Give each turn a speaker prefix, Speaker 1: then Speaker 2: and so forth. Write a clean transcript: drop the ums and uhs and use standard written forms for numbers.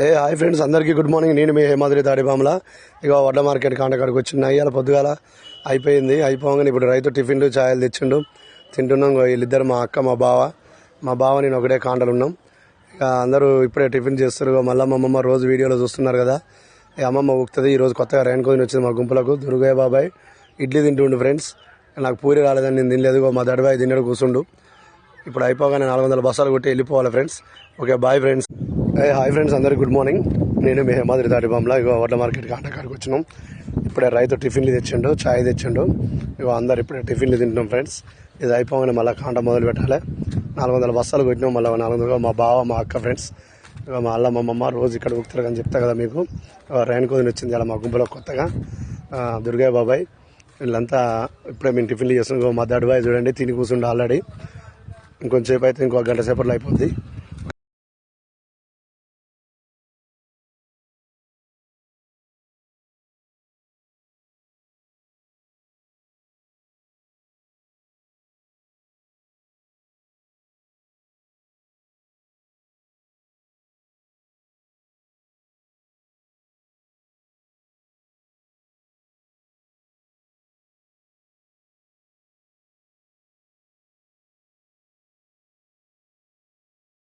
Speaker 1: Hi friends, అందరికీ good morning. నేను మీ హేమాద్రి తాడిపాముల. ఇక వడ్ల మార్కెట్ కాంటకాడికి వచ్చినాయి. ఇలా పొద్దుగాల అయిపోగానే ఇప్పుడు రైతు టిఫిన్లు ఛాయలు తెచ్చిండు, తింటున్నాం. వీళ్ళిద్దరు మా అక్క మా బావ నేను ఒకటే కాంటలు ఉన్నాం. ఇక అందరూ ఇప్పుడే టిఫిన్ చేస్తారు. మళ్ళీ మా అమ్మమ్మ రోజు వీడియోలో చూస్తున్నారు కదా, ఈ అమ్మమ్మ ఊపుతుంది. ఈరోజు కొత్తగా రైన్కోని వచ్చింది మా గుంపులకు. దుర్గయ్య బాబాయ్ ఇడ్లీ తింటుండు ఫ్రెండ్స్. నాకు పూరి రాలేదని నేను తినలేదు. మా దడిబాయి తిన్నాడు కూర్చుండు. ఇప్పుడు అయిపోగానే 400 బస్సాలు కొట్టి వెళ్ళిపోవాలి friends. Okay, bye friends. Hi friends, అందరికీ గుడ్ మార్నింగ్. నేను మీ హేమాద్రి తాడిపాముల. ఇక వడ్ల మార్కెట్ కాంటకాడికి వచ్చినాం. ఇప్పుడే రైతు టిఫిన్లు తెచ్చిండు, ఛాయ్ తెచ్చిండు. ఇక అందరు ఇప్పుడే టిఫిన్లు తింటున్నాం ఫ్రెండ్స్. ఇది అయిపోగానే మళ్ళీ కాంట మొదలు పెట్టాలి. 400 బస్సాలు కొట్టినాం. మళ్ళీ 400 మా బావ మా అక్క ఫ్రెండ్స్. ఇక మా అల్ల మా అమ్మమ్మ రోజు ఇక్కడ ఊపుతారు అని చెప్తా కదా మీకు. రైన్కోని వచ్చింది అలా మా గుంపులో కొత్తగా. దుర్గయ్య బాబాయ్ వీళ్ళంతా ఇప్పుడే మేము టిఫిన్లు చేస్తున్నాం. మా దడిబాయ్ చూడండి తిని కూర్చుండే ఆల్రెడీ. ఇంకొంచెంసేపు అయితే ఇంకో గంట సేపట్లో అయిపోద్ది.